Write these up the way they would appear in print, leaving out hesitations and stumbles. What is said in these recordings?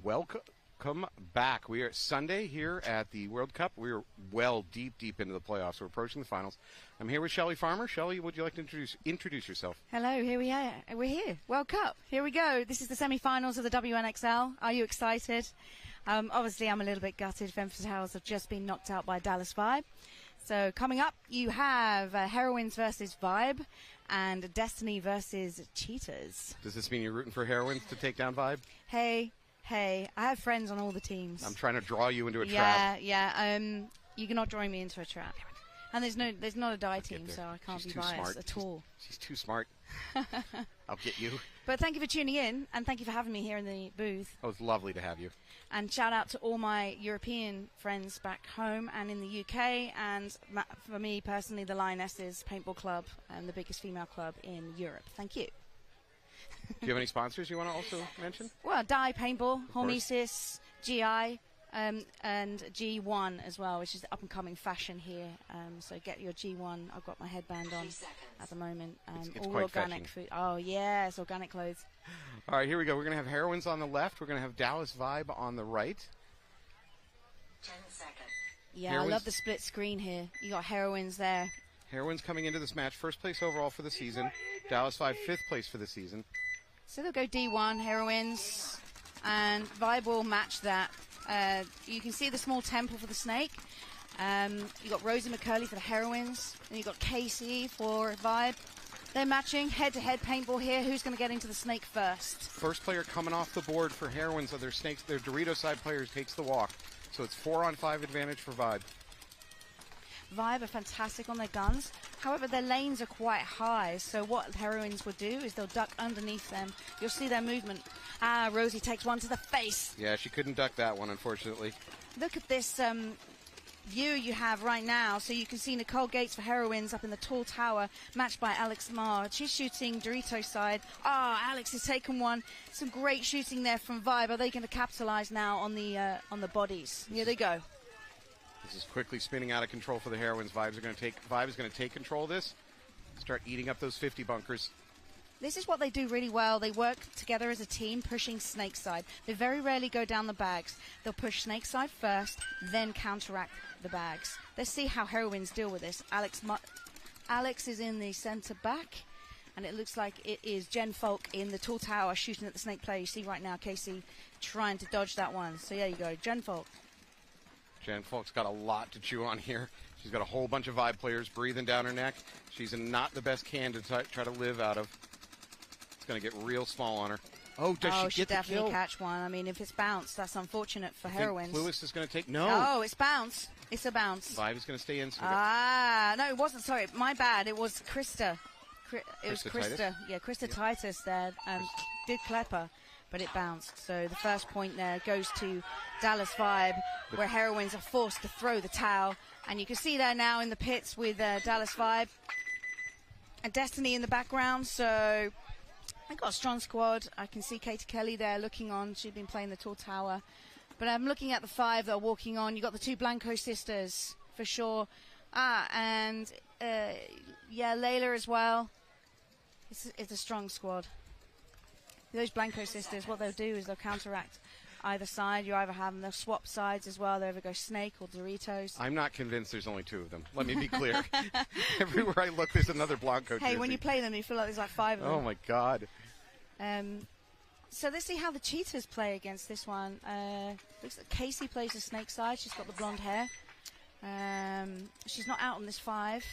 welcome back. We are Sunday here at the World Cup. We are well deep into the playoffs. We're approaching the finals. I'm here with Shelly Farmer. Shelly, would you like to introduce yourself? Hello, here we are. We're here. World Cup. Here we go. This is the semi-finals of the WNXL. Are you excited? Obviously, I'm a little bit gutted. Memphis House have just been knocked out by Dallas Vibe. So coming up, you have Heroines versus Vibe and Destiny versus Cheetahs. Does this mean you're rooting for Heroines to take down Vibe? Hey, I have friends on all the teams. I'm trying to draw you into a trap. Yeah. You cannot draw me into a trap. And there's not a die team, so I can't be biased at all. She's too smart. I'll get you. But thank you for tuning in, and thank you for having me here in the booth. Oh, it's lovely to have you. And shout out to all my European friends back home and in the UK, and for me personally, the Lionesses Paintball Club, the biggest female club in Europe. Thank you. Do you have any sponsors you want to also mention? Well, Die Paintball, Hormesis, GI, and G1 as well, which is the up-and-coming fashion here. So get your G1. I've got my headband on at the moment. It's all quite organic fetching. food. Oh, yes, organic clothes. All right, here we go. We're going to have Heroines on the left. We're going to have Dallas Vibe on the right. 10 seconds. Yeah, Heroines. I love the split screen here. You got Heroines there. Heroines coming into this match, first place overall for the season. Dallas Vibe, fifth place for the season. So they'll go D1, Heroines, and Vibe will match that. You can see the small temple for the snake. You got Rosie McCurley for the Heroines, and you got Casey for Vibe. They're matching head-to-head paintball here. Who's going to get into the snake first? First player coming off the board for Heroines of their snakes. Their Dorito side players takes the walk. So it's 4-on-5 advantage for Vibe. Vibe are fantastic on their guns. However, their lanes are quite high. So what Heroines will do is they'll duck underneath them. You'll see their movement. Rosie takes one to the face. Yeah, she couldn't duck that one, unfortunately. Look at this view you have right now. So you can see Nicole Gates for Heroines up in the tall tower, matched by Alex Marr. She's shooting Dorito side. Alex has taken one. Some great shooting there from Vibe. Are they going to capitalize now on the bodies? Here they go. This is quickly spinning out of control for the Heroines. Vibe is going to take control of this. Start eating up those 50 bunkers. This is what they do really well. They work together as a team, pushing snake side. They very rarely go down the bags. They'll push snake side first, then counteract the bags. Let's see how Heroines deal with this. Alex is in the center back, and it looks like it is Jen Falk in the tall tower shooting at the snake player. You see right now Casey trying to dodge that one. So there you go, Jen Falk. Jen Falk's got a lot to chew on here. She's got a whole bunch of Vibe players breathing down her neck. She's not the best can to try to live out of. It's going to get real small on her. Oh, does she get the definitely kill? Catch one. I mean, if it's bounced, that's unfortunate for Heroines. Lewis is going to take... No. Oh, it's bounce. It's a bounce. Vibe is going to stay in. So no, it wasn't. Sorry, my bad. It was Krista. It was Krista Krista. Titus? Yeah, Krista Titus there did Klepper, but it bounced. So the first point there goes to Dallas Vibe, where Heroines are forced to throw the towel. And you can see there now in the pits with Dallas Vibe and Destiny in the background. So I got a strong squad. I can see Katie Kelly there looking on. She's been playing the tall tower. But I'm looking at the five that are walking on. You got the two Blanco sisters for sure. And Layla as well. It's a strong squad. Those Blanco sisters, what they'll do is they'll counteract either side. You either have them, they'll swap sides as well. They'll either go Snake or Doritos. I'm not convinced there's only two of them. Let me be clear. Everywhere I look, there's another Blanco jersey. Hey, when you play them, you feel like there's like five of them. Oh, my God. So let's see how the Cheetahs play against this one. Looks like Casey plays the Snake side. She's got the blonde hair. She's not out on this five.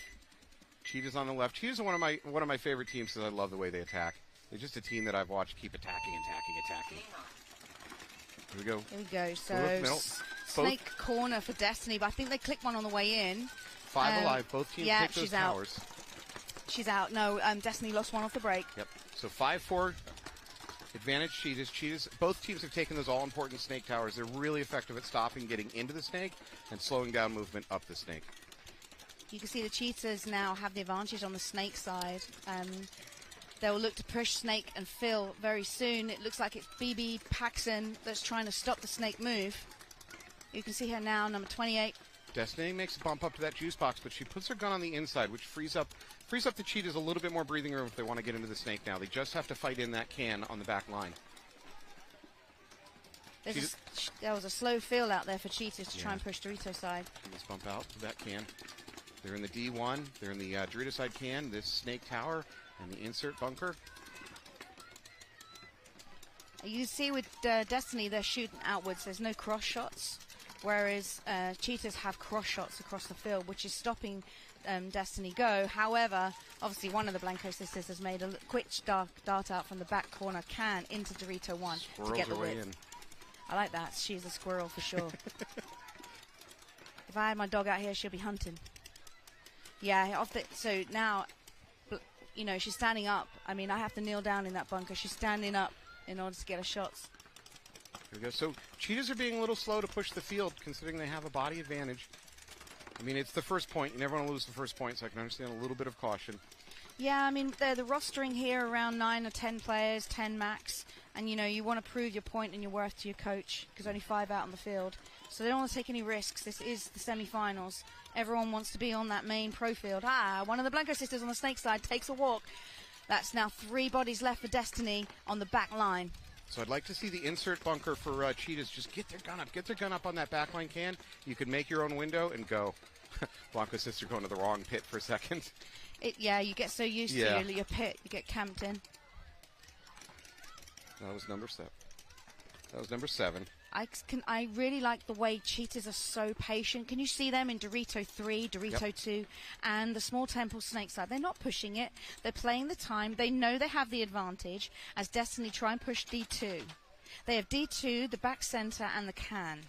Cheetahs on the left. Cheetahs are one of my favorite teams because I love the way they attack. They're just a team that I've watched keep attacking. Here we go. Here we go. So Snake corner for Destiny, but I think they clicked one on the way in. Five alive. Both teams take those towers. She's out. No, Destiny lost one off the break. Yep. So 5-4 advantage Cheetahs. Both teams have taken those all-important snake towers. They're really effective at stopping, getting into the snake, and slowing down movement up the snake. You can see the Cheetahs now have the advantage on the snake side. They'll look to push Snake and Phil very soon. It looks like it's BB Paxson that's trying to stop the snake move. You can see her now, number 28. Destiny makes a bump up to that juice box, but she puts her gun on the inside, which frees up the Cheetahs a little bit more breathing room if they want to get into the snake now. They just have to fight in that can on the back line. There was a slow field out there for Cheetahs to Yeah. try and push Dorito side. Let's bump out to that can. They're in the D1. They're in the Dorito side can, this snake tower, and the insert bunker. You see with Destiny, they're shooting outwards. There's no cross shots, whereas Cheetahs have cross shots across the field, which is stopping Destiny go. However, obviously one of the Blanco sisters has made a quick dart out from the back corner can into Dorito 1 to get the way width. in. I like that. She's a squirrel for sure. If I had my dog out here, she'll be hunting. Yeah, so now, you know, she's standing up. I mean, I have to kneel down in that bunker. She's standing up in order to get her shots. Here we go. So Cheetahs are being a little slow to push the field, considering they have a body advantage. I mean, it's the first point. You never want to lose the first point, so I can understand a little bit of caution. Yeah, I mean, the rostering here around 9 or 10 players, 10 max. And, you know, you want to prove your point and your worth to your coach because only 5 out on the field. So they don't want to take any risks. This is the semi-finals. Everyone wants to be on that main pro field. One of the Blanco sisters on the snake side takes a walk. That's now 3 bodies left for Destiny on the back line. So I'd like to see the insert bunker for Cheetahs. Just get their gun up. Get their gun up on that backline can. You can make your own window and go. Blanco sister going to the wrong pit for a second. Yeah, you get so used to your pit. You get camped in. That was number 7. That was number 7. I really like the way Cheetahs are so patient. Can you see them in Dorito 3, Dorito 2, and the small temple snake side? They're not pushing it. They're playing the time. They know they have the advantage as Destiny try and push D2. They have D2, the back center, and the can.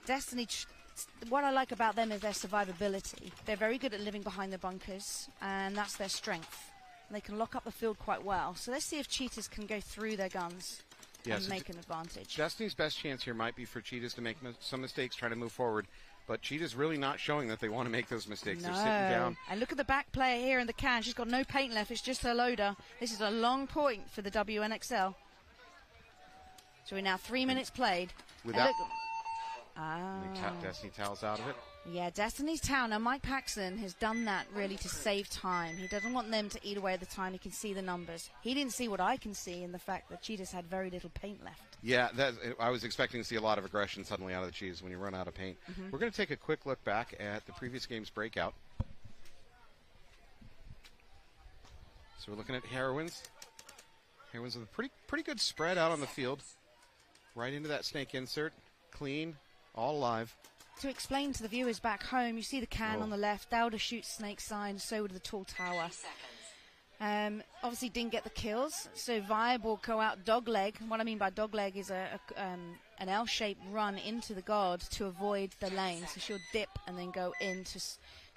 Destiny, what I like about them is their survivability. They're very good at living behind the bunkers, and that's their strength. They can lock up the field quite well. So let's see if Cheetahs can go through their guns. And make an advantage. Destiny's best chance here might be for Cheetahs to make some mistakes, trying to move forward. But Cheetahs really not showing that they want to make those mistakes. No. They're sitting down. And look at the back player here in the can. She's got no paint left. It's just her loader. This is a long point for the WNXL. So we're now 3 minutes played. Without Ah. Destiny towels out of it. Yeah, Destiny's Town. Now, Mike Paxson has done that really to save time. He doesn't want them to eat away at the time. He can see the numbers. He didn't see what I can see in the fact that Cheetahs had very little paint left. Yeah, I was expecting to see a lot of aggression suddenly out of the Cheetahs when you run out of paint. Mm-hmm. We're going to take a quick look back at the previous game's breakout. So we're looking at Heroines. Heroines with a pretty good spread out on the field. Right into that snake insert. Clean, all alive. To explain to the viewers back home, you see the can on the left. Dowder shoots snake sign, so would the tall tower. Obviously didn't get the kills, so Vibe will go out dogleg. What I mean by dogleg is an L-shaped run into the guard to avoid the lane. So she'll dip and then go in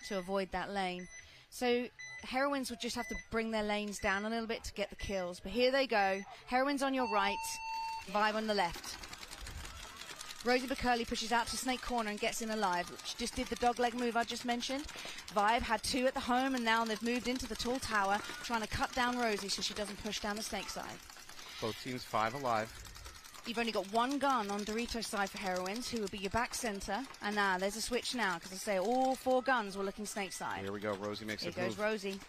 to avoid that lane. So Heroines would just have to bring their lanes down a little bit to get the kills. But here they go. Heroines on your right, Vibe on the left. Rosie McCurley pushes out to snake corner and gets in alive. She just did the dogleg move I just mentioned. Vibe had 2 at the home, and now they've moved into the tall tower, trying to cut down Rosie so she doesn't push down the snake side. Both teams 5 alive. You've only got 1 gun on Dorito's side for Heroines, who will be your back center. And now there's a switch now, because I say all 4 guns were looking snake side. Here we go. Rosie makes Here a move. goes Rosie.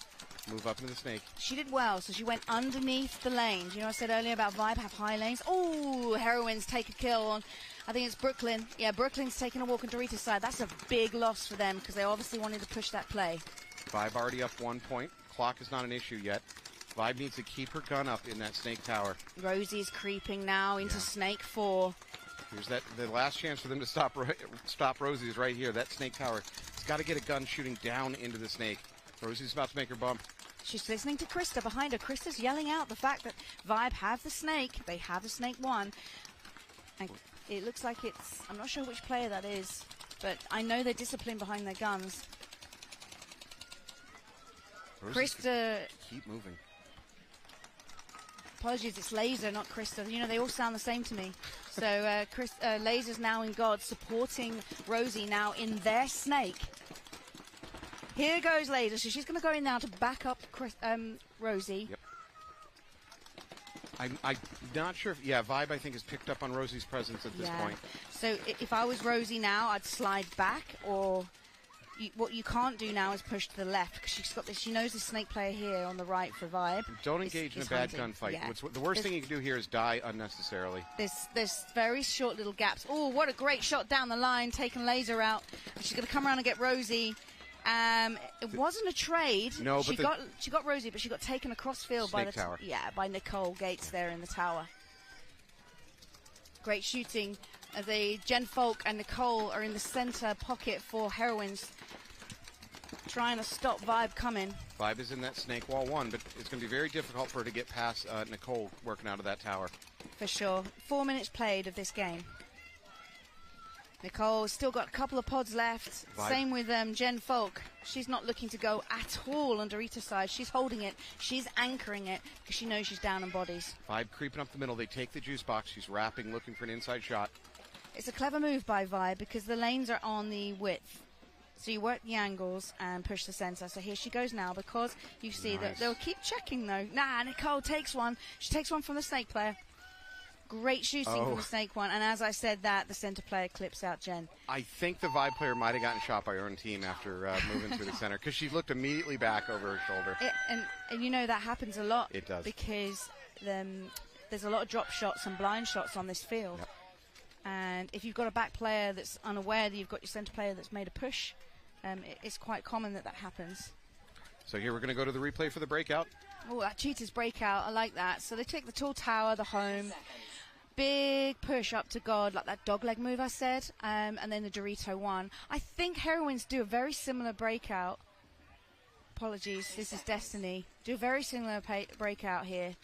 Move up into the snake. She did well, so she went underneath the lanes. You know, I said earlier about Vibe have high lanes. Oh, Heroines take a kill on, I think it's Brooklyn. Yeah, Brooklyn's taking a walk on Dorito's side. That's a big loss for them because they obviously wanted to push that play. Vibe already up 1 point. Clock is not an issue yet. Vibe needs to keep her gun up in that snake tower. Rosie's creeping now into snake 4. Here's the last chance for them to stop Rosie is right here. That snake tower. It's got to get a gun shooting down into the snake. Rosie's about to make her bump. She's listening to Krista behind her. Krista's yelling out the fact that Vibe have the snake. They have the snake 1. And it looks like it's... I'm not sure which player that is, but I know they're disciplined behind their guns. Krista... Keep moving. Apologies, it's Laser, not Krista. You know, they all sound the same to me. So Laser's now in God, supporting Rosie now in their snake. Here goes Laser. So she's going to go in now to back up Rosie. Yep. I'm not sure if... Yeah, Vibe, I think, has picked up on Rosie's presence at this point. So if I was Rosie now, I'd slide back or what you can't do now is push to the left because she's got this. She knows the snake player here on the right for Vibe. Don't engage in a bad gunfight. Yeah. The worst thing you can do here is die unnecessarily. There's very short little gaps. Oh, what a great shot down the line, taking Laser out. And she's going to come around and get Rosie. It wasn't a trade. No, she but got Rosie, but she got taken across field by the tower. By Nicole Gates there in the tower. Great shooting. The Jen Folk and Nicole are in the center pocket for Heroines, trying to stop Vibe coming. Vibe is in that snake wall 1, but it's going to be very difficult for her to get past Nicole working out of that tower. For sure. 4 minutes played of this game. Nicole's still got a couple of pods left. Vibe. Same with Jen Folk. She's not looking to go at all on Dorita's side. She's holding it. She's anchoring it because she knows she's down in bodies. Vibe creeping up the middle. They take the juice box. She's wrapping, looking for an inside shot. It's a clever move by Vibe because the lanes are on the width. So you work the angles and push the center. So here she goes now because you see that they'll keep checking though. Nah, Nicole takes one. She takes one from the snake player. Great shooting from the snake one. And as I said that, the center player clips out Jen. I think the Vibe player might have gotten shot by her own team after moving through the center because she looked immediately back over her shoulder. And you know that happens a lot. It does. Because there's a lot of drop shots and blind shots on this field. Yep. And if you've got a back player that's unaware that you've got your center player that's made a push, it's quite common that happens. So here we're going to go to the replay for the breakout. Oh, that Cheetahs breakout. I like that. So they take the tall tower, the home. Big push up to God, like that dogleg move I said. And then the Dorito one. I think Heroines do a very similar breakout. Apologies, this is Destiny. Do a very similar breakout here.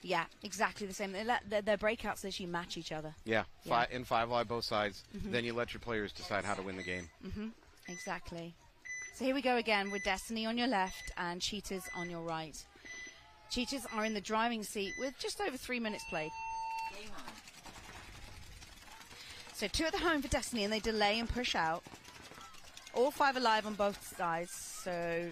Yeah, exactly the same. Their breakouts literally match each other. Yeah, in 5 live both sides. Then you let your players decide how to win the game. Exactly. So here we go again with Destiny on your left and Cheetahs on your right. Cheetahs are in the driving seat with just over 3 minutes played. So 2 at the home for Destiny, and they delay and push out. All 5 alive on both sides, so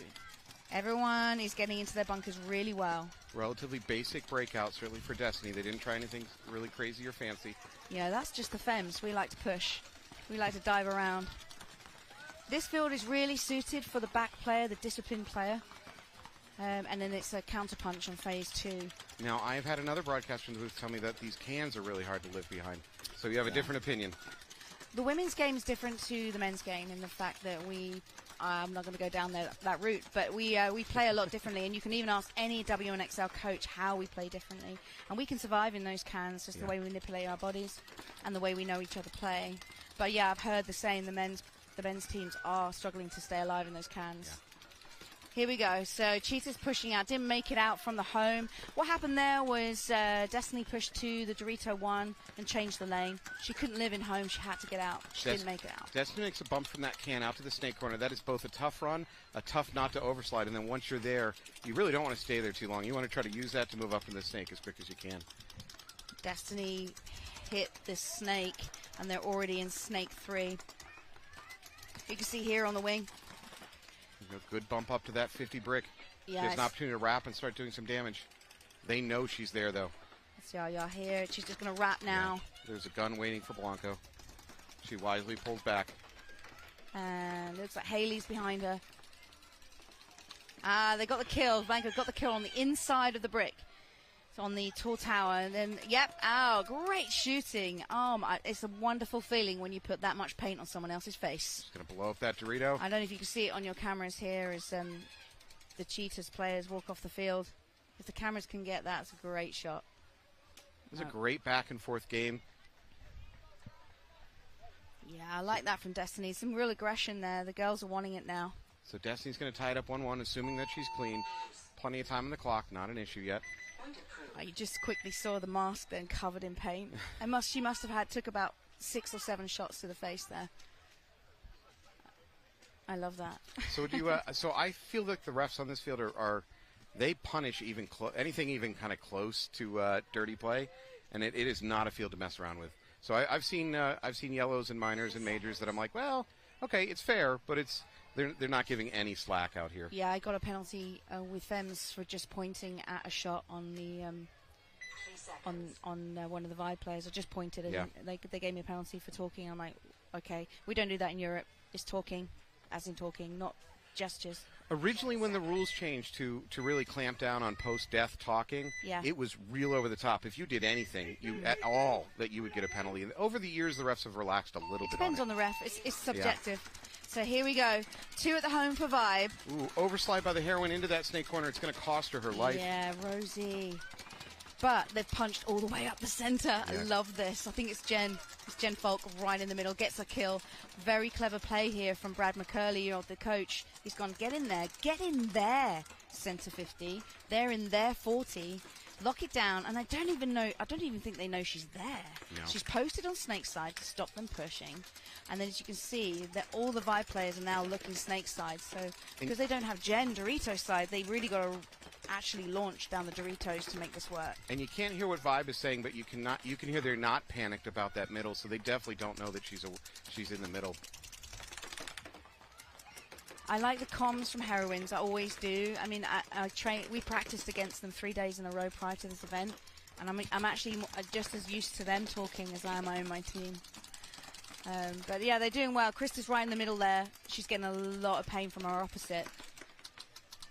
everyone is getting into their bunkers really well. Relatively basic breakout, certainly for Destiny. They didn't try anything really crazy or fancy. Yeah, that's just the Fems. We like to push. We like to dive around. This field is really suited for the back player, the disciplined player. And then it's a counterpunch on phase 2. Now, I've had another broadcaster in the booth tell me that these cans are really hard to live behind. So you have a different opinion. The women's game is different to the men's game in the fact that I'm not going to go down that route, but we play a lot differently, and you can even ask any WNXL coach how we play differently. And we can survive in those cans, just the way we manipulate our bodies and the way we know each other play. But yeah, I've heard the same. The men's teams are struggling to stay alive in those cans. Yeah. Here we go. So Cheetahs pushing out, didn't make it out from the home. What happened there was Destiny pushed to the Dorito one and changed the lane. She couldn't live in home. She had to get out. She didn't make it out. Destiny makes a bump from that can out to the snake corner. That is both a tough run, a tough not to overslide, and then once you're there, you really don't want to stay there too long. You want to try to use that to move up in the snake as quick as you can. Destiny hit this snake, and they're already in snake 3. You can see here on the wing. A good bump up to that 50 brick. Yes. She has an opportunity to wrap and start doing some damage. They know she's there, though. Let's see how y'all here. She's just going to wrap now. Yeah. There's a gun waiting for Blanco. She wisely pulls back. And looks like Haley's behind her. They got the kill. Blanco got the kill on the inside of the brick. It's on the tall tower. And then, great shooting. It's a wonderful feeling when you put that much paint on someone else's face. She's going to blow up that Dorito. I don't know if you can see it on your cameras here as the Cheetahs players walk off the field. If the cameras can get that, it's a great shot. It was a great back and forth game. Yeah, I like that from Destiny. Some real aggression there. The girls are wanting it now. So Destiny's going to tie it up 1-1, assuming that she's clean. Plenty of time on the clock. Not an issue yet. You just quickly saw the mask then covered in paint. She must have took about 6 or 7 shots to the face there. I love that. So do you? So I feel like the refs on this field are they punish even anything even kind of close to dirty play, and it is not a field to mess around with. So I've seen yellows and minors and majors that I'm like, well, okay, it's fair, but they're not giving any slack out here. Yeah, I got a penalty with Fems for just pointing at a shot on the on one of the Vibe players. I just pointed, and they gave me a penalty for talking. I'm like, okay, we don't do that in Europe. It's talking. as in talking, not gestures. Originally, when the rules changed to really clamp down on post-death talking, Yeah. it was real over the top. If you did anything at all, that you would get a penalty. And over the years, the refs have relaxed a little bit. Depends on the ref. It's subjective. So here we go. 2 at the home for Vibe. Ooh, overslide by the Heroine into that snake corner. It's going to cost her life. Yeah, Rosie. But they've punched all the way up the center. Yeah. I love this. I think it's Jen. It's Jen Falk right in the middle. Gets a kill. Very clever play here from Brad McCurley, the coach. He's gone, get in there. Get in there, center 50. They're in there 40. Lock it down. And I don't even think they know she's there. No. She's posted on Snake side to stop them pushing. And then as you can see, that all the Vibe players are now looking Snake side. So because they don't have Jen Doritos side, they really got to actually launch down the Doritos to make this work. And you can't hear what Vibe is saying, but you can hear they're not panicked about that middle, so they definitely don't know that she's in the middle. I like the comms from Heroines. I always do. I mean, we practiced against them 3 days in a row prior to this event, and I'm actually just as used to them talking as I am my team. But yeah, they're doing well. Krista's right in the middle there. She's getting a lot of pain from her opposite.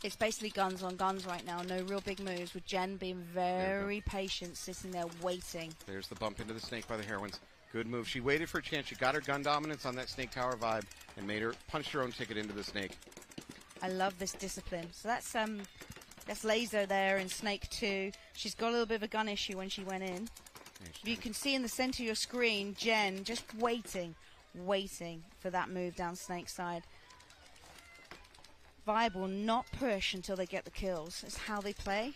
It's basically guns on guns right now. No real big moves, with Jen being very patient, sitting there waiting. There's the bump into the snake by the Heroines. Good move. She waited for a chance. She got her gun dominance on that snake tower Vibe and punched her own ticket into the snake. I love this discipline. So that's Laser there in Snake 2. She's got a little bit of a gun issue when she went in. You can see in the center of your screen, Jen just waiting for that move down Snake side. Vibe will not push until they get the kills. It's how they play.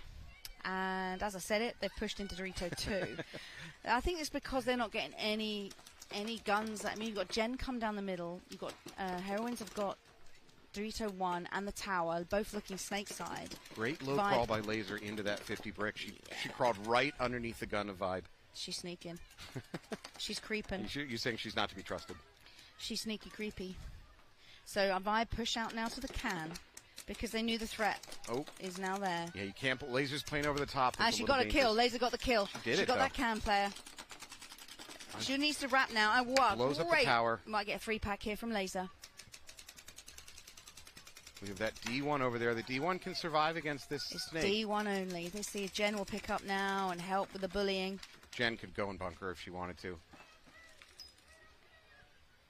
And as I said they've pushed into Dorito 2. I think it's because they're not getting any guns. I mean, you've got Jen come down the middle. You've got Heroines have got Dorito 1 and the tower, both looking Snake side. Great low crawl by Laser into that 50 brick. She crawled right underneath the gun of Vibe. She's sneaking. She's creeping. You're saying she's not to be trusted. She's sneaky creepy. So Vibe push out now to the can because they knew the threat is now there. Yeah, you can't put Laser's playing over the top. She got a kill. Laser got the kill. She got that can player. She needs to wrap now. And what? Blows up the tower. Might get a 3-pack here from Laser. We have that D1 over there. The D1 can survive against this snake. D1 only. They see if Jen will pick up now and help with the bullying. Jen could go and bunker if she wanted to.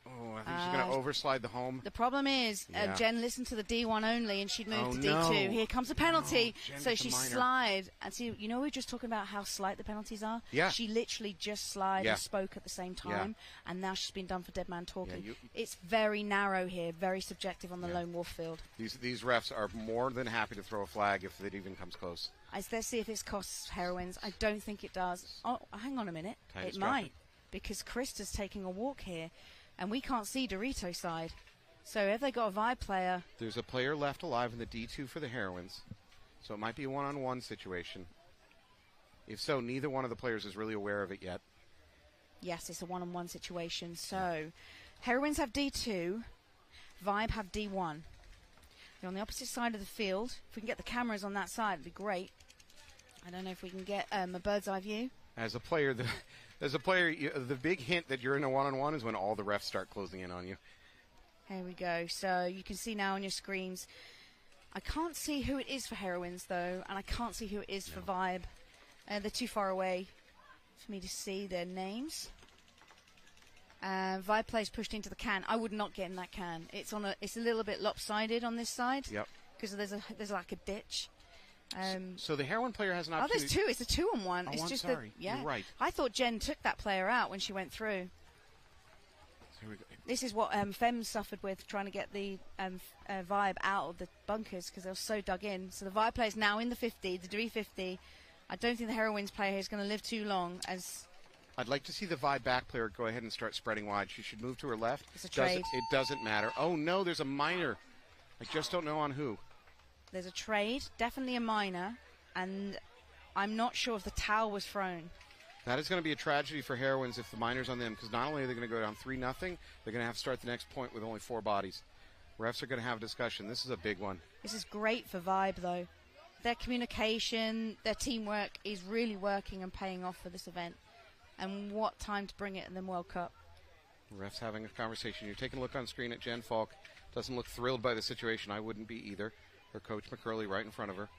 Oh, I think she's going to overslide the home. The problem is Jen listened to the D1 only and she'd move to D2. Here comes the penalty. So she slid. And see, we were just talking about how slight the penalties are? Yeah. She literally just slid and spoke at the same time. Yeah. And now she's been done for dead man talking. Yeah, it's very narrow here, very subjective on the lone wolf field. These refs are more than happy to throw a flag if it even comes close. Let's see if this costs Heroines. I don't think it does. Oh, hang on a minute. It might. Because Krista's taking a walk here. And we can't see Dorito side. So if they got a Vibe player... There's a player left alive in the D2 for the Heroines. So it might be a one-on-one situation. If so, neither one of the players is really aware of it yet. Yes, it's a one-on-one situation. So Heroines have D2. Vibe have D1. They're on the opposite side of the field. If we can get the cameras on that side, it'd be great. I don't know if we can get a bird's eye view. As a player, the big hint that you're in a one-on-one is when all the refs start closing in on you. Here we go. So you can see now on your screens. I can't see who it is for Heroines, though, and I can't see who it is for Vibe. They're too far away for me to see their names. Vibe players pushed into the can. I would not get in that can. It's a little bit lopsided on this side. Yep. Because there's like a ditch. So the Heroine player has an opportunity. Oh, there's 2. It's a 2-on-1. Oh, it's I'm just sorry. You're right. I thought Jen took that player out when she went through. Here we go. This is what Fem suffered with trying to get the Vibe out of the bunkers because they were so dug in. So the Vibe player's now in the 50, the 350. I don't think the Heroines player is going to live too long. I'd like to see the Vibe back player go ahead and start spreading wide. She should move to her left. It's a trade. It doesn't matter. Oh, no, there's a minor. I just don't know on who. There's a trade, definitely a minor, and I'm not sure if the towel was thrown. That is going to be a tragedy for Heroines if the minor's on them, because not only are they going to go down 3-0, they're going to have to start the next point with only 4 bodies. Refs are going to have a discussion. This is a big one. This is great for Vibe, though. Their communication, their teamwork is really working and paying off for this event. And what time to bring it in the World Cup. Ref's having a conversation. You're taking a look on screen at Jen Falk. Doesn't look thrilled by the situation. I wouldn't be either. Her coach, McCurley, right in front of her.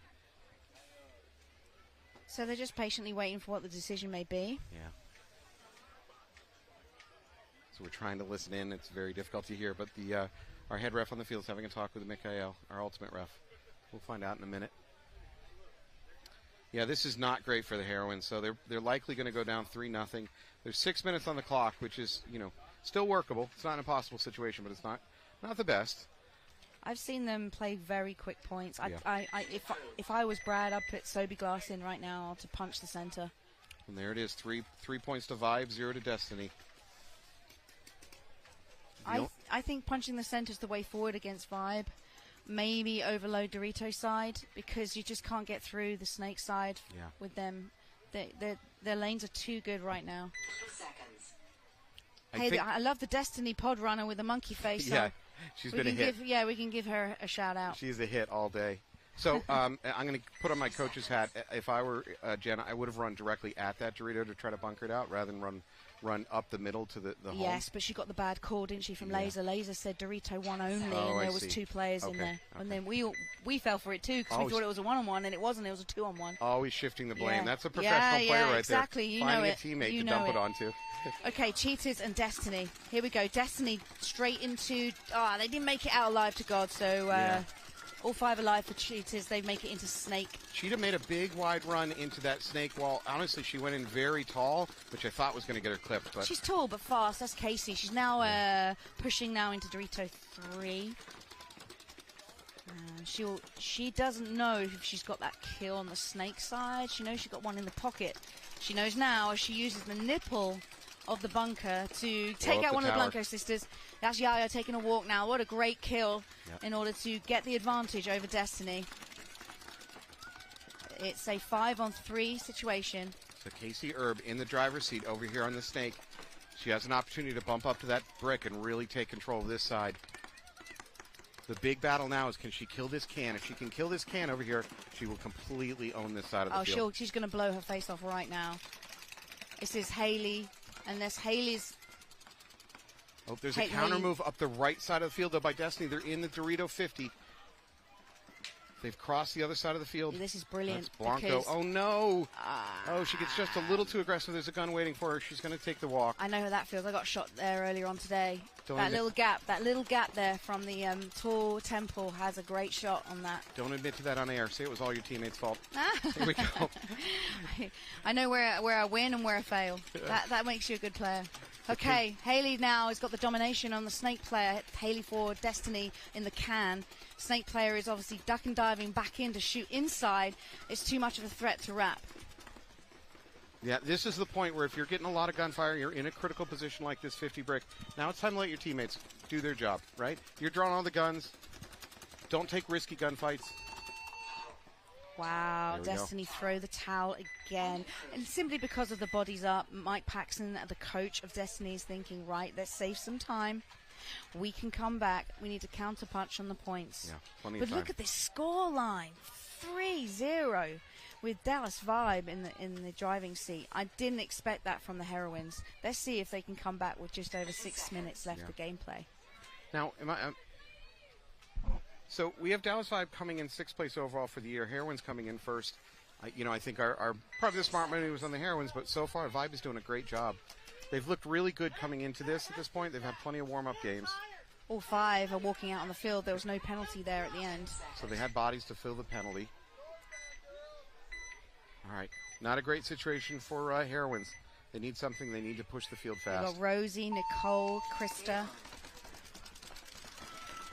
So they're just patiently waiting for what the decision may be. Yeah. So we're trying to listen in. It's very difficult to hear. But our head ref on the field is having a talk with Mikhail, our ultimate ref. We'll find out in a minute. Yeah, this is not great for the Heroines. So they're likely going to go down 3-0. There's 6 minutes on the clock, which is, still workable. It's not an impossible situation, but it's not the best. I've seen them play very quick points. Yeah. If I was Brad, I'd put Sobe Glass in right now to punch the center. And there it is, 3 points to Vibe, 0 to Destiny. I think punching the center is the way forward against Vibe. Maybe overload Dorito side because you just can't get through the Snake side with them. Their lanes are too good right now. 2 seconds. I love the Destiny pod runner with the monkey face. Yeah, she's been a hit. We can give her a shout out. She's a hit all day. So I'm going to put on my coach's hat. If I were Jen, I would have run directly at that Dorito to try to bunker it out rather than run up the middle to the home. Yes, but she got the bad call, didn't she, from Laser? Laser said Dorito one only, and there was 2 players in there. Okay. And then we fell for it too because we thought it was a 1-on-1, and it wasn't. It was a 2-on-1. Always shifting the blame. Yeah. That's a professional player right exactly. there. You Finding know it. a teammate You to know dump it it onto. Okay, Cheetahs and Destiny. Here we go. Destiny straight into... they didn't make it out alive to God, so... All 5 alive for Cheetahs. They make it into Snake. Cheetah made a big wide run into that Snake wall. Honestly, she went in very tall, which I thought was going to get her clipped. But She's tall but fast. That's Casey. She's now pushing now into Dorito 3. She doesn't know if she's got that kill on the Snake side. She knows she's got one in the pocket. She knows now as she uses the nipple of the bunker to take out one of the Blanco sisters. That's Yaya taking a walk now. What a great kill in order to get the advantage over Destiny. It's a 5-on-3 situation. So Casey Erb in the driver's seat over here on the Snake. She has an opportunity to bump up to that brick and really take control of this side. The big battle now is, can she kill this can? If she can kill this can over here, she will completely own this side of the field. She's going to blow her face off right now. This is Haley. Unless Haley's... Oh, there's a counter move up the right side of the field, though, by Destiny. They're in the Dorito 50. They've crossed the other side of the field. This is brilliant. That's Blanco. Oh, no. She gets just a little too aggressive. There's a gun waiting for her. She's going to take the walk. I know how that feels. I got shot there earlier on today. That little gap there from the tall temple has a great shot on that. Don't admit to that on air. Say it was all your teammates' fault. Here we go. I know where I win and where I fail. That makes you a good player. Okay, Haley now has got the domination on the Snake player. Haley for Destiny in the can. Snake player is obviously duck and diving back in to shoot inside. It's too much of a threat to wrap. Yeah, this is the point where if you're getting a lot of gunfire, you're in a critical position like this 50 brick. Now it's time to let your teammates do their job, right? You're drawing all the guns. Don't take risky gunfights. Wow, Destiny throw the towel again. And simply because of the bodies up, Mike Paxson, the coach of Destiny, is thinking, right, let's save some time. We can come back. We need to counterpunch on the points. Yeah, plenty of time. But look at this score line, 3-0 with Dallas Vibe in the driving seat. I didn't expect that from the Heroines. Let's see if they can come back with just over 6 minutes left of gameplay. Now, so we have Dallas Vibe coming in 6th place overall for the year. Heroines coming in first. I think our probably the smart money was on the Heroines, but so far Vibe is doing a great job. They've looked really good coming into this at this point. They've had plenty of warm-up games. All 5 are walking out on the field. There was no penalty there at the end. So they had bodies to fill the penalty. All right. Not a great situation for Heroines. They need something. They need to push the field fast. We've got Rosie, Nicole, Krista.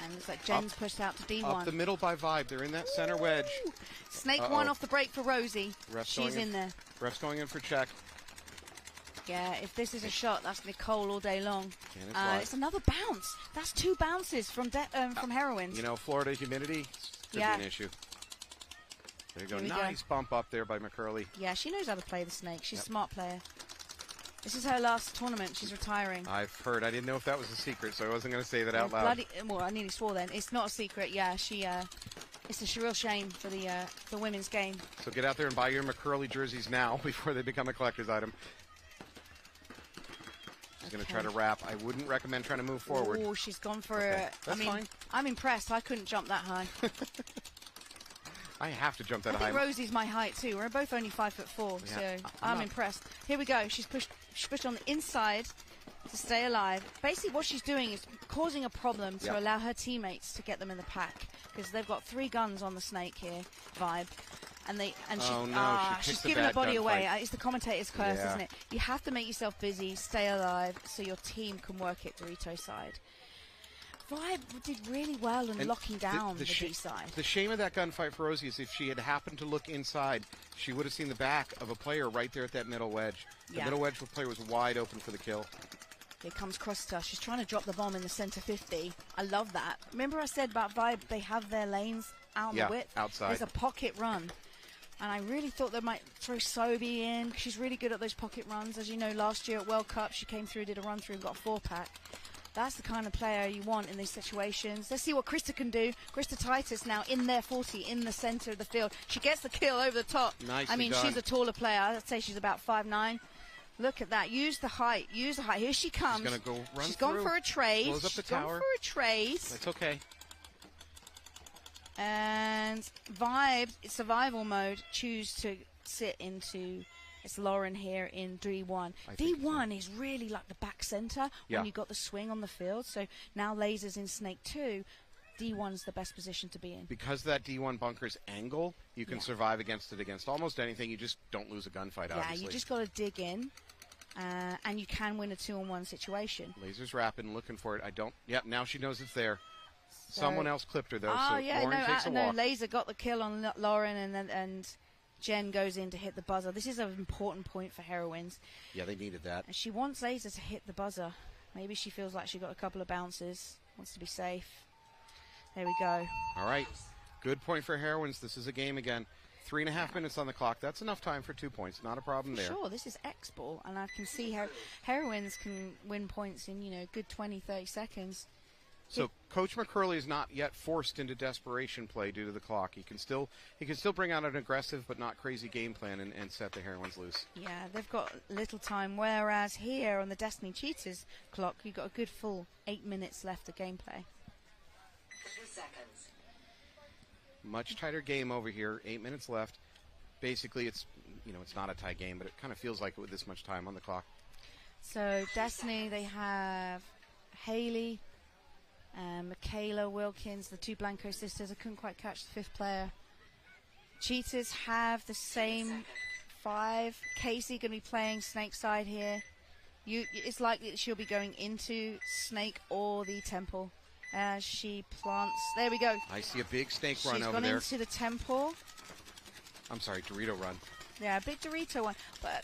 And looks like Jen's pushed out to D1. Up the middle by Vibe. They're in that center wedge. Snake one off the break for Rosie. She's in there. Ref's going in for check. Yeah, if this is a shot, that's Nicole all day long. It's another bounce. That's 2 bounces from Heroines. Florida humidity could be an issue. There you go. Nice bump up there by McCurley. Yeah, she knows how to play the Snake. She's a smart player. This is her last tournament. She's retiring. I've heard. I didn't know if that was a secret, so I wasn't going to say that out loud. Well, I nearly swore then. It's not a secret. Yeah, it's a real shame for the women's game. So get out there and buy your McCurley jerseys now before they become a collector's item. She's going to try to wrap. I wouldn't recommend trying to move forward. Oh, she's gone for That's fine. I'm impressed. I couldn't jump that high. I have to jump that I high. think Rosie's my height too. We're both only 5'4", Yeah, so I'm impressed. Here we go. She's pushed on the inside to stay alive. Basically, what she's doing is causing a problem to allow her teammates to get them in the pack, because they've got 3 guns on the snake here, Vibe. And she's giving her body away. It's the commentator's curse, isn't it? You have to make yourself busy, stay alive, so your team can work it Dorito side. Vibe did really well in locking down the B side. The shame of that gunfight for Rosie is if she had happened to look inside, she would have seen the back of a player right there at that middle wedge. The middle wedge player was wide open for the kill. Here comes Cressida. She's trying to drop the bomb in the center 50. I love that. Remember I said about Vibe, they have their lanes out on the width? Outside. There's a pocket run. And I really thought they might throw Sobi in. She's really good at those pocket runs. As you know, last year at World Cup, she came through, did a run through and got a 4-pack. That's the kind of player you want in these situations. Let's see what Krista can do. Krista Titus now in there 40, in the center of the field. She gets the kill over the top. Nicely done. She's a taller player. I'd say she's about 5'9". Look at that. Use the height. Use the height. Here she comes. She's going to go run She's through. gone for a trade. Blows up the tower. Gone for a trade. That's okay. And Vibe, survival mode, choose to sit into, it's Lauren here in D1. D1 is really like the back center when you got the swing on the field. So now Lasers in Snake 2, D1's the best position to be in. Because that D1 bunker's angle, you can survive against it against almost anything. You just don't lose a gunfight, obviously. Yeah, you just got to dig in. And you can win a 2-on-1 situation. Laser's rapping, looking for it. Yep, now she knows it's there. Someone else clipped her, though, oh, so yeah, Lauren takes a walk. Laser got the kill on Lauren, and Jen goes in to hit the buzzer. This is an important point for Heroines. Yeah, they needed that. And she wants Laser to hit the buzzer. Maybe she feels like she got a couple of bounces, wants to be safe. There we go. All right. Good point for Heroines. This is a game again. 3.5 minutes on the clock. That's enough time for 2 points. Not a problem there. Sure, this is X-Ball, and I can see Heroines can win points in, good 20, 30 seconds. So Coach McCurley is not yet forced into desperation play due to the clock. He can still bring out an aggressive but not crazy game plan and set the Heroines loose. Yeah, they've got little time, whereas here on the Destiny Cheetahs clock, you've got a good full 8 minutes left of gameplay. 30 seconds. Much tighter game over here. 8 minutes left. Basically, it's not a tie game, but it kind of feels like it with this much time on the clock. So Destiny, they have Haley, Michaela Wilkins, the 2 Blanco sisters. I couldn't quite catch the 5th player. Cheetahs have the same 5. Casey going to be playing Snake side here. It's likely that she'll be going into Snake or the Temple as she plants. There we go. I see a big Snake run over there. She's gone into the Temple. I'm sorry, Dorito run. Yeah, a big Dorito one. But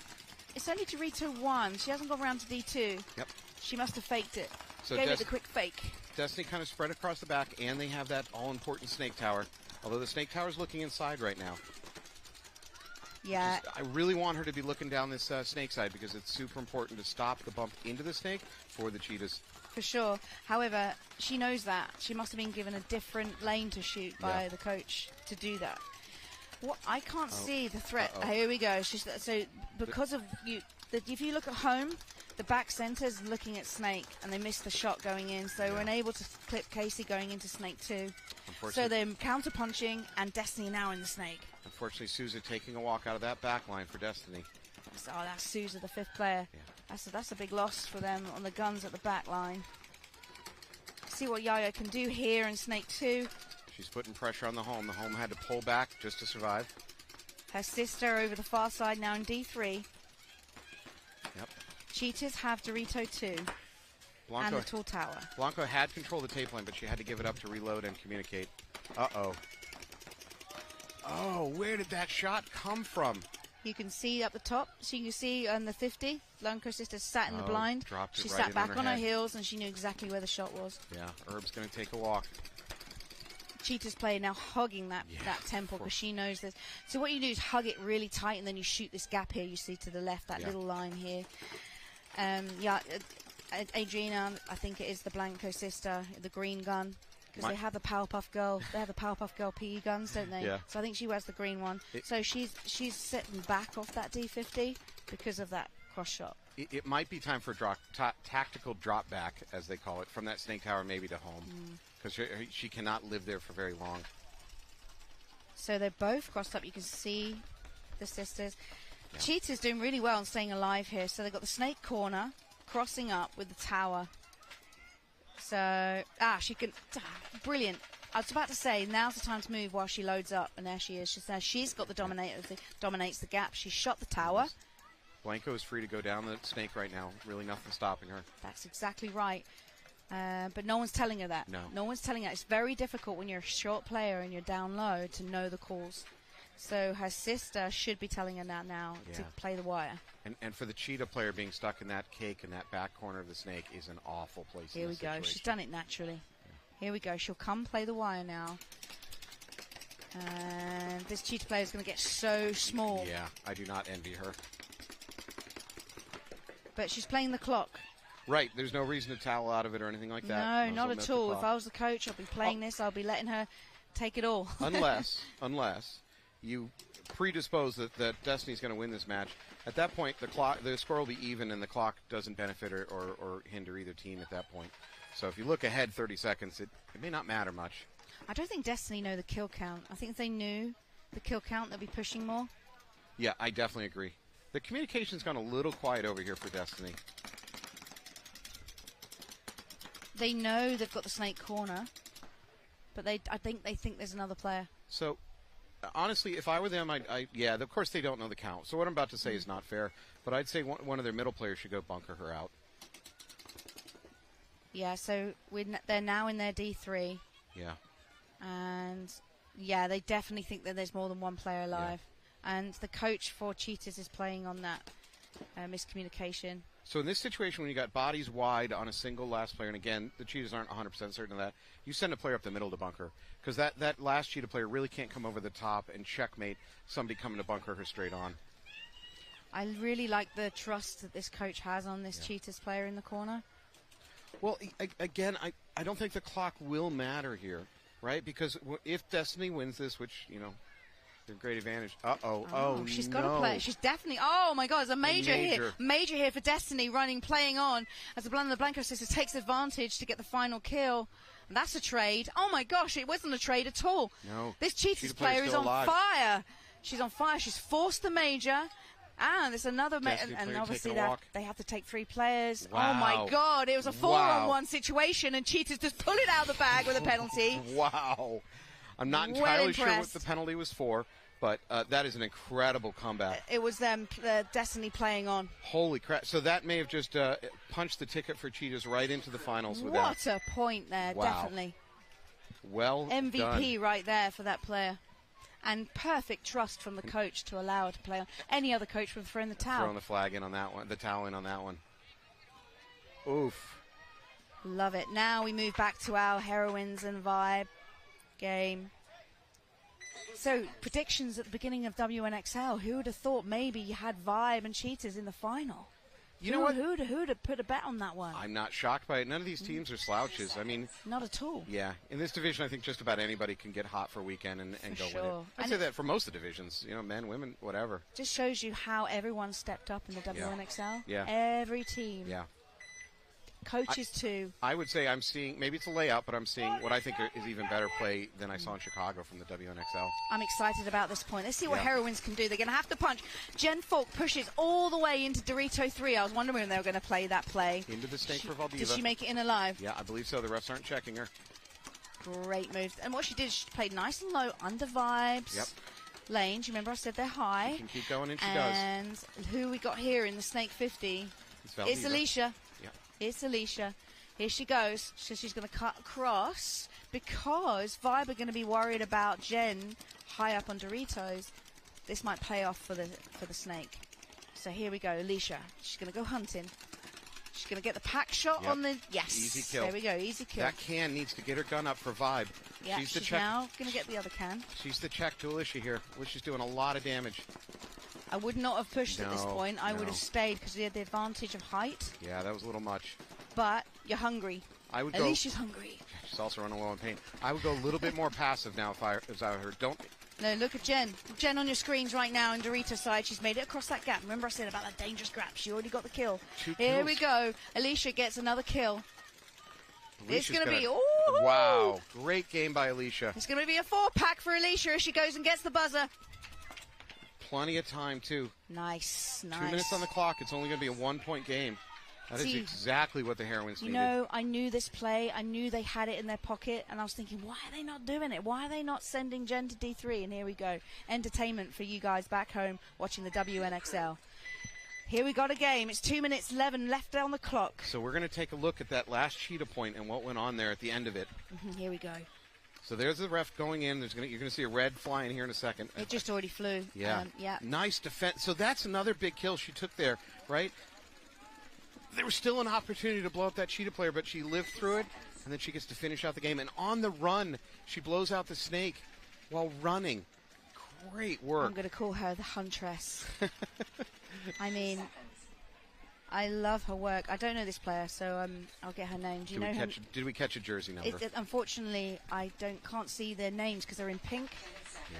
it's only Dorito 1. She hasn't gone around to D2. Yep. She must have faked it. So Gave it the quick fake. Destiny kind of spread across the back, and they have that all-important Snake Tower. Although the Snake Tower's looking inside right now. Yeah. I really want her to be looking down this Snake side because it's super important to stop the bump into the Snake for the Cheetahs. For sure. However, she knows that. She must have been given a different lane to shoot by the coach to do that. What I can't see the threat. Here we go. Because of you, if you look at home, the back center's looking at Snake, and they missed the shot going in, so we're unable to clip Casey going into Snake 2. So they're counter-punching, and Destiny now in the Snake. Unfortunately, Sousa taking a walk out of that back line for Destiny. That's Sousa, the 5th player. Yeah. That's a big loss for them on the guns at the back line. See what Yaya can do here in Snake 2. She's putting pressure on the Home. The Home had to pull back just to survive. Her sister over the far side now in D3. Yep. Cheetahs have Dorito 2 and the tall tower. Blanco had control of the tape line, but she had to give it up to reload and communicate. Uh-oh. Oh, where did that shot come from? You can see up the top. So you can see on the 50, Blanco sister sat in the blind. She sat back on her heels, and she knew exactly where the shot was. Yeah, Herb's going to take a walk. Cheetah's player now hugging that temple because she knows this. So what you do is hug it really tight, and then you shoot this gap here you see to the left, that little line here. Adriana, I think it is the Blanco sister, the green gun. Because they have the Powerpuff Girl, PE guns, don't they? Yeah. So I think she wears the green one. So she's sitting back off that D50 because of that cross shot. it might be time for a tactical drop back, as they call it, from that snake tower maybe to home. Because she cannot live there for very long. So they're both crossed up. You can see the sisters. Yeah. Cheetah's doing really well and staying alive here. So they've got the snake corner crossing up with the tower. So, she can, brilliant. I was about to say, now's the time to move while she loads up. And there she is. She's got the dominates the gap. She shot the tower. Blanco is free to go down the snake right now. Really nothing stopping her. That's exactly right. But no one's telling her that. No one's telling her. It's very difficult when you're a short player and you're down low to know the calls. So her sister should be telling her now to play the wire. And for the cheetah player, being stuck in that cake in that back corner of the snake is an awful place. Here we go. She's done it naturally. Here we go. She'll come play the wire now. And this cheetah player is going to get so small. Yeah, I do not envy her. But she's playing the clock. Right. There's no reason to towel out of it or anything like that. No, not at all. If I was the coach, I'd be playing this. I'll be letting her take it all. unless you predispose that Destiny's going to win this match. At that point, the score will be even, and the clock doesn't benefit or hinder either team at that point. So if you look ahead 30 seconds, it may not matter much. I don't think Destiny know the kill count. I think if they knew the kill count, they'd be pushing more. Yeah, I definitely agree. The communication's gone a little quiet over here for Destiny. They know they've got the snake corner, but I think they think there's another player. So, honestly, if I were them, of course they don't know the count. So what I'm about to say is not fair, but I'd say one of their middle players should go bunker her out. Yeah, so they're now in their D3. Yeah. And, they definitely think that there's more than one player alive. Yeah. And the coach for Cheetahs is playing on that miscommunication. So in this situation, when you got bodies wide on a single last player, and again, the Cheetahs aren't 100% certain of that, you send a player up the middle to bunker. Because that last Cheetah player really can't come over the top and checkmate somebody coming to bunker her straight on. I really like the trust that this coach has on this Cheetahs player in the corner. Well, again, I don't think the clock will matter here, right? Because if Destiny wins this, which, they're a great advantage. She's got to play. She's definitely. Oh my God! It's a major here for Destiny playing on as the Blanco sisters takes advantage to get the final kill. And that's a trade. Oh my gosh! It wasn't a trade at all. No. This Cheetahs player is on fire. She's on fire. She's forced the major. And there's another, and obviously they have to take 3 players. Wow. Oh my God! It was a 4-on-1 situation, and Cheetahs just pull it out of the bag with a penalty. Wow! I'm not entirely sure what the penalty was for, but that is an incredible comeback. It was them, Destiny playing on. Holy crap! So that may have just punched the ticket for Cheetahs right into the finals. With what a point there! Wow. Definitely. Well MVP done. right there for that player. And perfect trust from the coach to allow her to play on. Any other coach would throw in the towel. Throwing the flag in on that one, the towel in on that one. Oof. Love it. Now we move back to our Heroines and Vibe game. So, predictions at the beginning of WNXL. Who would have thought maybe you had Vibe and Cheetahs in the final? You know what? Who'd have put a bet on that one? I'm not shocked by it. None of these teams are slouches. I mean, not at all. Yeah, in this division, I think just about anybody can get hot for a weekend and go sure. win it. I'd say that for most of the divisions. Men, women, whatever. Just shows you how everyone stepped up in the WNXL. Yeah. Every team. Yeah. Coaches too. I would say I'm seeing, maybe it's a layout, but I'm seeing what I think is even better play than I saw in Chicago from the WNXL. I'm excited about this point. Let's see what Heroines can do. They're going to have to punch. Jen Falk pushes all the way into Dorito 3. I was wondering when they were going to play that play. Into the snake for Valdiva. Did she make it in alive? Yeah, I believe so. The refs aren't checking her. Great move. And what she did, she played nice and low under Vibes. Yep. Lanes, remember I said they're high. She can keep going, and she does. And who we got here in the Snake 50? It's Alicia. Yeah. It's Alicia. Here she goes. So she's going to cut across because Vibe are going to be worried about Jen high up on Doritos. This might pay off for the snake. So here we go, Alicia. She's going to go hunting. She's going to get the pack shot on the... Yes. Easy kill. There we go, easy kill. That can needs to get her gun up for Vibe. Yeah, she's now going to get the other can. She's the check to Alicia here, which is doing a lot of damage. I would not have pushed at this point. I would have stayed because we had the advantage of height. Yeah, that was a little much. But you're hungry. At least she's hungry. She's also running low on pain. I would go a little bit more passive now if I were her. Don't No, look at Jen. Jen on your screens right now on Dorito's side. She's made it across that gap. Remember I said about that dangerous gap. She already got the kill. Here we go. Alicia gets another kill. It's going to be... Ooh! Wow. Great game by Alicia. It's going to be a 4-pack for Alicia as she goes and gets the buzzer. Plenty of time, too. Nice. 2 minutes on the clock. It's only going to be a 1-point game. That is exactly what the Heroines needed. You know, I knew this play. I knew they had it in their pocket, and I was thinking, why are they not doing it? Why are they not sending Jen to D3? And here we go. Entertainment for you guys back home watching the WNXL. Here we got a game. It's 2 minutes 11 left on the clock. So we're going to take a look at that last cheetah point and what went on there at the end of it. Here we go. So there's the ref going in. You're going to see a red flying here in a second. It just already flew. Yeah. Yeah. Nice defense. So that's another big kill she took there, right? There was still an opportunity to blow up that cheetah player, but she lived through it, and then she gets to finish out the game. And on the run, she blows out the snake while running. Great work. I'm going to call her the Huntress. I mean, I love her work. I don't know this player, so I'll get her name. Do you know her? Did we catch a jersey number? Unfortunately, I can't see their names because they're in pink. Yeah.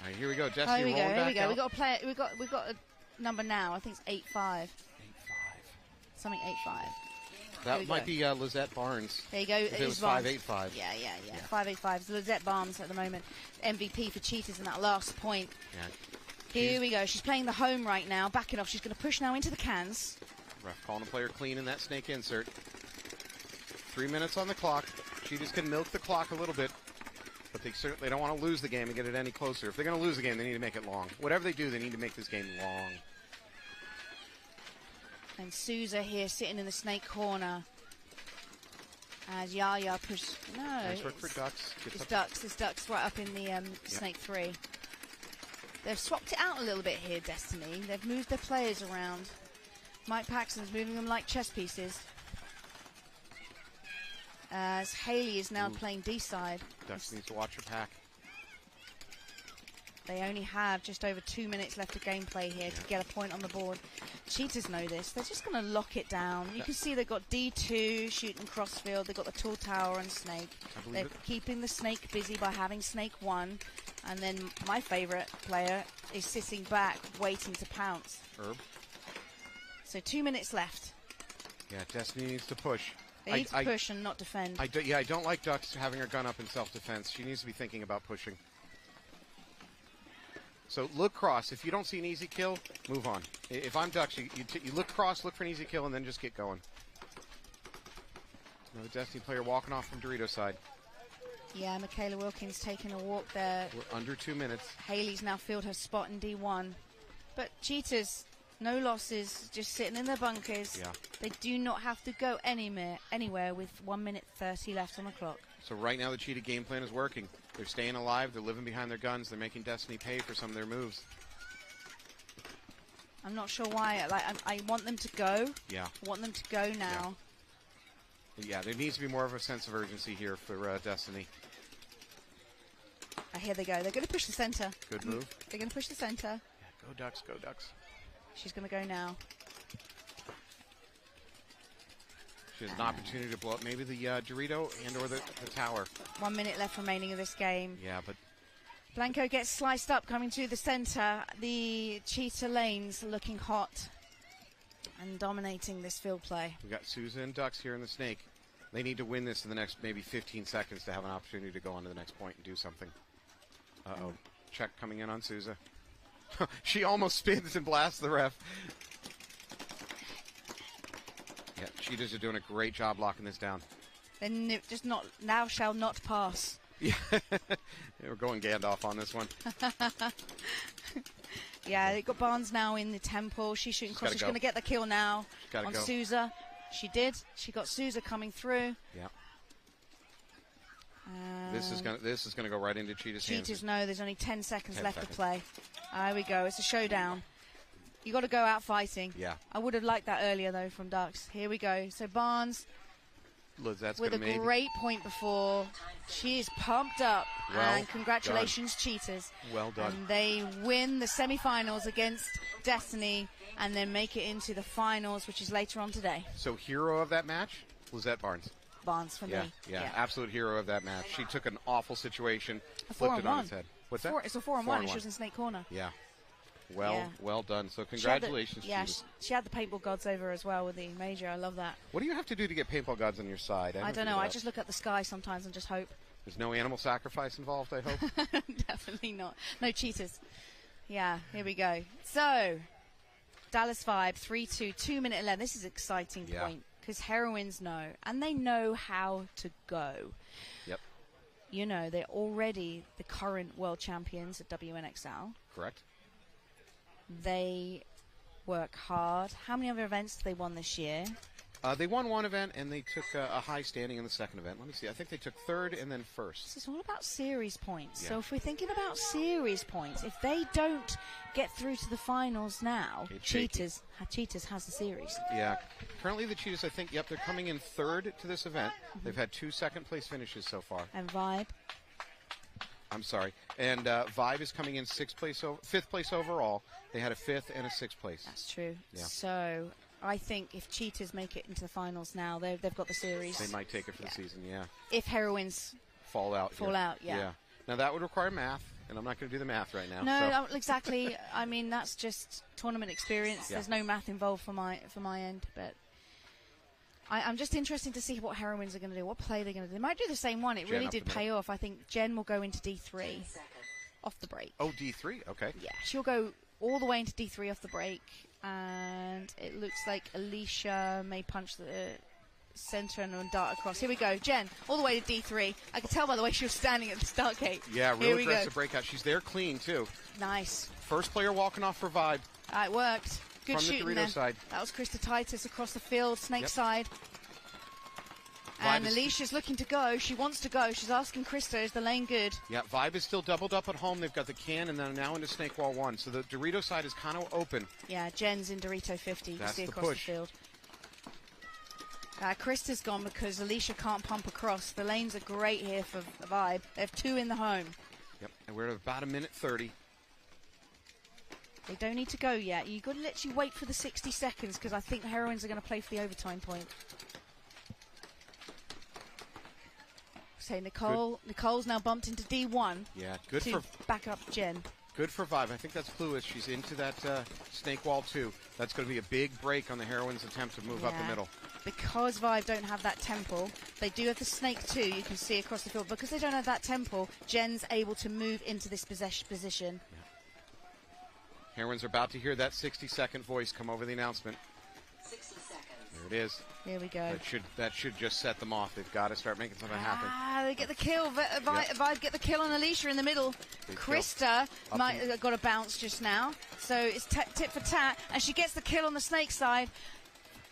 All right, here we go. Destiny rolling back out. Here we go. We got a player. We got a number now. I think it's 8-5. 8-5. Something 8-5. That might be Lizette Barnes. There you go. It was 5-8-5. Yeah. 5-8-5. So Lizette Barnes at the moment. MVP for Cheetahs in that last point. Yeah. Here we go. She's playing the home right now. Backing off. She's going to push now into the cans. Ref calling a player clean in that snake insert. 3 minutes on the clock. Cheetahs can milk the clock a little bit. But they don't want to lose the game and get it any closer. If they're going to lose the game, they need to make it long. Whatever they do, they need to make this game long. And Souza here sitting in the snake corner. As Yaya pushes. No. Nice work for Ducks. It's Ducks right up in the snake 3. They've swapped it out a little bit here, Destiny. They've moved their players around. Mike Paxton's moving them like chess pieces. As Haley is now playing D-side. Ducks needs to watch her pack. They only have just over 2 minutes left of gameplay here to get a point on the board. Cheetahs know this. They're just going to lock it down. You can see they've got D2 shooting crossfield. They've got the tall tower and snake. They're keeping the snake busy by having snake 1. And then my favorite player is sitting back waiting to pounce. Herb. So 2 minutes left. Yeah, Destiny needs to push. They need to push and not defend. I don't like Ducks having her gun up in self-defense. She needs to be thinking about pushing. So look cross. If you don't see an easy kill, move on. If I'm Ducks, you look cross, look for an easy kill, and then just get going. Another Destiny player walking off from Dorito's side. Yeah, Michaela Wilkins taking a walk there. We're under 2 minutes. Haley's now filled her spot in D1. But Cheetahs, no losses, just sitting in their bunkers. Yeah. They do not have to go anywhere with 1 minute 30 left on the clock. So right now the Cheetah game plan is working. They're staying alive. They're living behind their guns. They're making Destiny pay for some of their moves. I'm not sure why. I want them to go. Yeah. I want them to go now. Yeah, there needs to be more of a sense of urgency here for Destiny. Here they go. They're going to push the center. Good move. They're going to push the center. Yeah, go Ducks, go Ducks. She's going to go now. She has an opportunity to blow up maybe the Dorito and or the tower. 1 minute left remaining of this game. Yeah, but Blanco gets sliced up coming to the center. The Cheetah lanes looking hot and dominating this field play. we got Souza and Ducks here in the snake. They need to win this in the next maybe 15 seconds to have an opportunity to go on to the next point and do something. Uh-oh. Check coming in on Souza. She almost spins and blasts the ref. Yeah, Cheetahs are doing a great job locking this down. Then just not, now shall not pass. Yeah, we're going Gandalf on this one. Yeah, they got Barnes now in the temple. She's shooting cross. She's going to get the kill now on Souza. She did. She got Souza coming through. Yeah. This is gonna go right into Cheetahs' hands. Cheetahs know there's only 10 seconds left to play. There we go. It's a showdown. You got to go out fighting. Yeah. I would have liked that earlier though from Ducks. Here we go. So Barnes with a great point before. She is pumped up. And congratulations, Cheetahs. Well done. And they win the semi-finals against Destiny and then make it into the finals, which is later on today. So hero of that match, Lizette Barnes. Barnes for me. Yeah, absolute hero of that match. She took an awful situation, A flipped it 4-on-1. on its head. What's that? It's a 4-on-1, and she was in snake corner. Yeah. Yeah. Well done. So congratulations, Cheetahs. She had the paintball gods over as well with the major. I love that. What do you have to do to get paintball gods on your side? I don't know. I just look at the sky sometimes and just hope. There's no animal sacrifice involved, I hope? Definitely not. No cheetahs. Yeah, here we go. So, Dallas Vibe, 3-2, 2-minute 11. This is an exciting point because Heroines know, and they know how to go. Yep. You know, they're already the current world champions at WNXL. Correct. They work hard. How many other events have they won this year? They won one event, and they took a high standing in the second event. Let me see. I think they took third and then first. This is all about series points. Yeah. So if we're thinking about series points, if they don't get through to the finals now, Cheetahs has the series. Yeah. Currently, the Cheetahs, I think, they're coming in third to this event. They've had 2 second-place finishes so far. And Vibe? I'm sorry. And Vibe is coming in 5th place overall. They had a 5th and a 6th place. That's true. Yeah. So I think if Cheetahs make it into the finals now, they've got the series. They might take it for the season, yeah. If Heroines fall out, yeah. Now, that would require math, and I'm not going to do the math right now. No, exactly. I mean, that's just tournament experience. Yeah. There's no math involved for my end, but I'm just interested to see what Heroines are going to do, what play they're going to do. They might do the same one. It Jen really up did the pay middle. off. I think Jen will go into D3 off the break. Oh, D3? Okay. Yeah, she'll go all the way into D3 off the break, and it looks like Alicia may punch the center and dart across. Here we go. Jen, all the way to D3. I could tell by the way she was standing at the start gate. Yeah, real aggressive breakout. She's there clean, too. Nice. First player walking off for Vibe. It worked. Good From shooting the Dorito there. side. That was Krista Titus across the field, snake side. And Alicia's looking to go. She wants to go. She's asking Krista, is the lane good? Yeah, Vibe is still doubled up at home. They've got the can, and they're now into Snake Wall 1. So the Dorito side is kind of open. Yeah, Jen's in Dorito 50. You That's see the across push. the field. Krista's gone because Alicia can't pump across. The lanes are great here for Vibe. They have 2 in the home. Yep, and we're at about 1:30. They don't need to go yet. You've got to literally wait for the 60 seconds because I think the Heroines are going to play for the overtime point. So Nicole's now bumped into D1. Yeah, good to for back up Jen. Good for Vibe. I think that's clueless. She's into that Snake Wall 2. That's going to be a big break on the Heroines' attempt to move up the middle. Because Vibe don't have that temple, they do have the Snake 2, you can see across the field. Because they don't have that temple, Jen's able to move into this position. Yeah. Heroines are about to hear that 60-second voice come over the announcement. 60 seconds. There it is. Here we go. That should just set them off. They've got to start making something happen. They get the kill. Vibe get the kill on Alicia in the middle. Big Krista got a bounce just now. So it's tit for tat. And she gets the kill on the Snake side.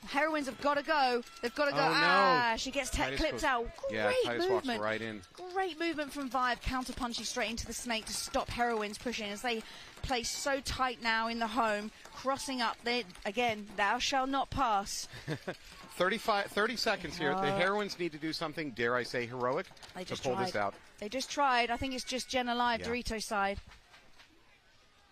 Heroines have got to go. They've got to go. No. She gets clipped out. Titus Great walks movement. right in. Great movement from Vibe, counter-punching straight into the Snake to stop Heroines pushing as they play so tight now in the home, crossing up. Again, thou shalt not pass. 30 seconds here. The Heroines need to do something, dare I say, heroic to pull this out. They just tried. I think it's just Jen alive, Dorito side.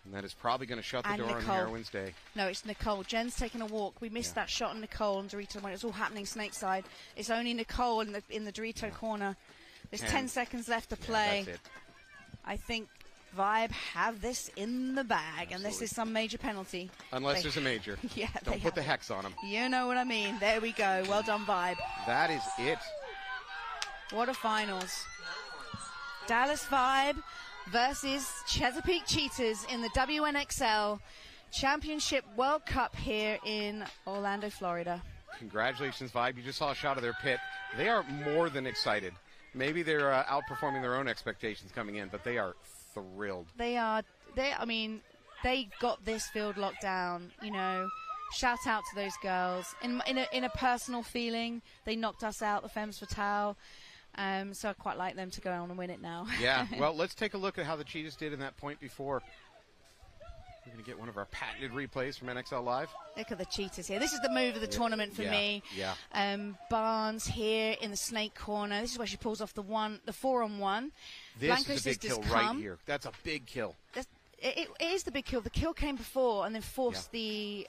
And that is probably going to shut the door on the Heroines' day. No, it's Nicole. Jen's taking a walk. We missed that shot on Nicole and Dorito when it was all happening Snake side. It's only Nicole in the Dorito corner. There's 10 seconds left to play. That's it. I think Vibe have this in the bag, and this is some major penalty. Unless there's a major. Yeah, Don't put the hex on them. You know what I mean. There we go. Well done, Vibe. That is it. What a finals. Dallas Vibe versus Chesapeake Cheetahs in the WNXL Championship World Cup here in Orlando, Florida. Congratulations, Vibe. You just saw a shot of their pit. They are more than excited. Maybe they're outperforming their own expectations coming in, but they are thrilled. They got this field locked down. You know, shout out to those girls. In a personal feeling, they knocked us out, the Femmes Fatale. So I quite like them to go on and win it now. Yeah, well, let's take a look at how the Cheetahs did in that point before. We're going to get one of our patented replays from NXL Live. Look at the Cheetahs here. This is the move of the tournament for me. Yeah. Barnes here in the Snake corner. This is where she pulls off the 4-on-1. This Blanco is a big kill right here. That's a big kill. It is the big kill. The kill came before and then forced the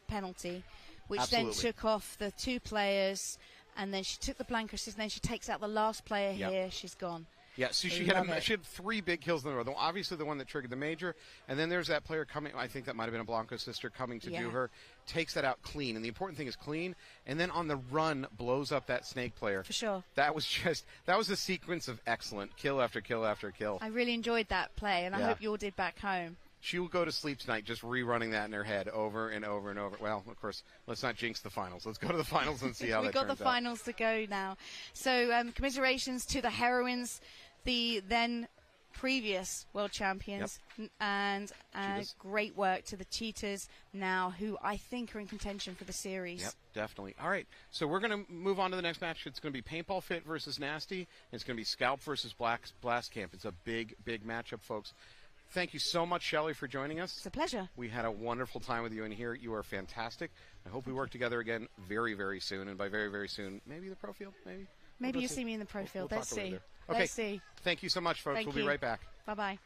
penalty, which then took off the 2 players. and then she took the blancos, and then she takes out the last player here. She's gone. Yeah, so she had 3 big kills in a row. Obviously, the one that triggered the major, and then there's that player coming. I think that might have been a Blanco sister coming to do her. Takes that out clean, and the important thing is clean. And then on the run, blows up that snake player. For sure. That was a sequence of excellent kill after kill after kill. I really enjoyed that play, and I hope you all did back home. She will go to sleep tonight just rerunning that in her head over and over and over. Well, of course, let's not jinx the finals. Let's go to the finals and see how that turns out. We've got the finals to go now. So commiserations to the Heroines, the then previous world champions, and great work to the Cheetahs now, who I think are in contention for the series. Yep, definitely. All right, so we're going to move on to the next match. It's going to be Paintball Fit versus Nasty, and it's going to be Scalp versus Blast Camp. It's a big, big matchup, folks. Thank you so much, Shelley, for joining us. It's a pleasure. We had a wonderful time with you in here. You are fantastic. I hope we work together again very, very soon. And by very, very soon, maybe the pro field, maybe? Maybe you see me in the pro field. We'll Let's see. Okay. Let's see. Thank you so much, folks. We'll be right back. Bye-bye.